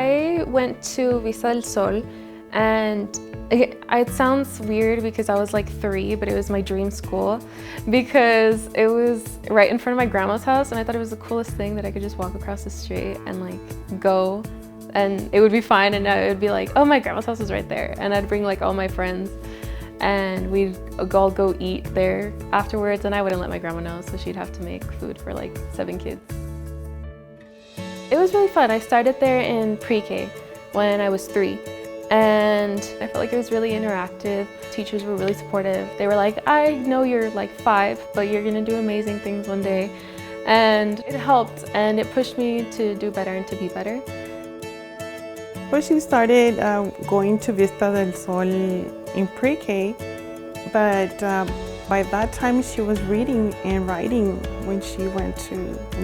I went to Vista del Sol, and it sounds weird because I was like 3, but it was my dream school because it was right in front of my grandma's house, and I thought it was the coolest thing that I could just walk across the street and like go, and it would be fine, and it would be like, oh, my grandma's house is right there, and I'd bring like all my friends, and we'd all go eat there afterwards, and I wouldn't let my grandma know, so she'd have to make food for like 7 kids. It was really fun. I started there in pre-K when I was 3. And I felt like it was really interactive. Teachers were really supportive. They were like, I know you're like 5, but you're gonna do amazing things one day. And it helped, and it pushed me to do better and to be better. Well, she started going to Vista del Sol in pre-K, but by that time she was reading and writing when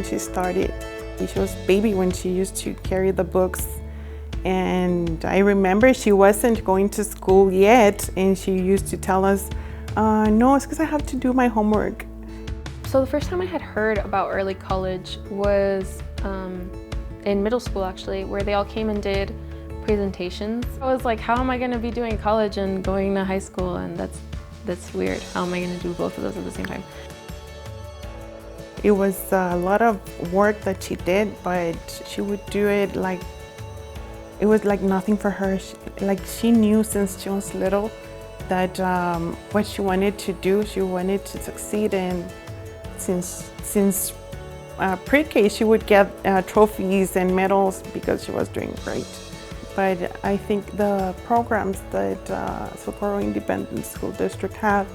she started. She was a baby when she used to carry the books. And I remember she wasn't going to school yet, and she used to tell us, no, it's because I have to do my homework. So the first time I had heard about early college was in middle school, actually, where they all came and did presentations. I was like, how am I gonna be doing college and going to high school? And that's weird. How am I gonna do both of those at the same time? It was a lot of work that she did, but she would do it like, it was like nothing for her. She knew since she was little that what she wanted to do, she wanted to succeed, and since pre-K she would get trophies and medals because she was doing great. But I think the programs that Socorro Independent School District have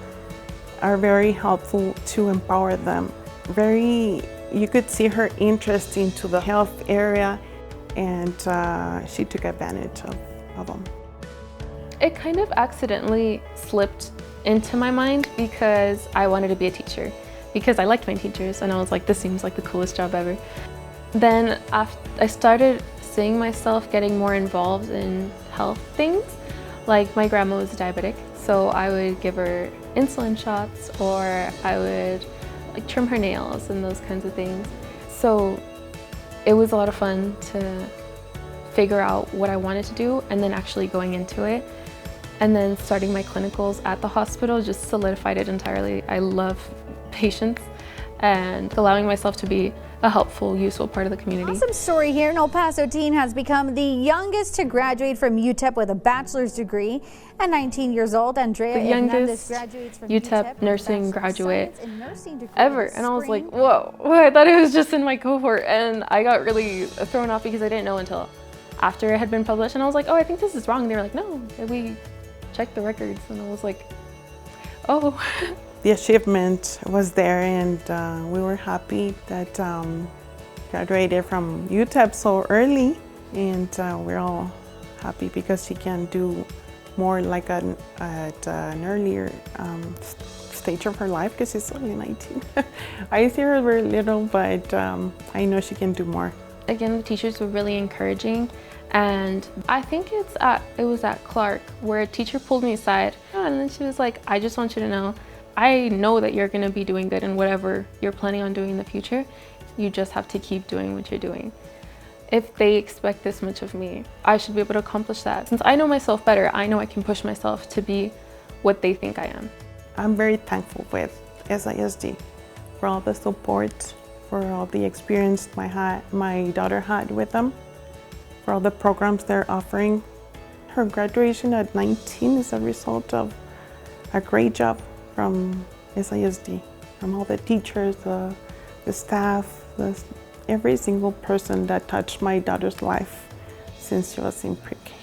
are very helpful to empower them. You could see her interest into the health area, and she took advantage of them. It kind of accidentally slipped into my mind because I wanted to be a teacher, because I liked my teachers, and I was like, this seems like the coolest job ever. Then I started seeing myself getting more involved in health things. Like, my grandma was diabetic, so I would give her insulin shots, or I would like trim her nails and those kinds of things. So it was a lot of fun to figure out what I wanted to do, and then actually going into it. And then starting my clinicals at the hospital just solidified it entirely. I love patients and allowing myself to be a helpful, useful part of the community. Awesome story here. An El Paso teen has become the youngest to graduate from UTEP with a bachelor's degree. At 19 years old, Andrea Hernandez graduates from UTEP nursing graduate ever. And I was like, whoa, I thought it was just in my cohort. And I got really thrown off because I didn't know until after it had been published. And I was like, oh, I think this is wrong. And they were like, no, we checked the records. And I was like, oh. The achievement was there, and we were happy that graduated from UTEP so early, and we're all happy because she can do more like at an earlier stage of her life, because she's only 19. I see her very little, but I know she can do more. Again, the teachers were really encouraging, and I think it was at Clark where a teacher pulled me aside, and then she was like, I just want you to know, I know that you're going to be doing good in whatever you're planning on doing in the future. You just have to keep doing what you're doing. If they expect this much of me, I should be able to accomplish that. Since I know myself better, I know I can push myself to be what they think I am. I'm very thankful with SISD for all the support, for all the experience my daughter had with them, for all the programs they're offering. Her graduation at 19 is a result of a great job from SISD, from all the teachers, the staff, every single person that touched my daughter's life since she was in pre-K.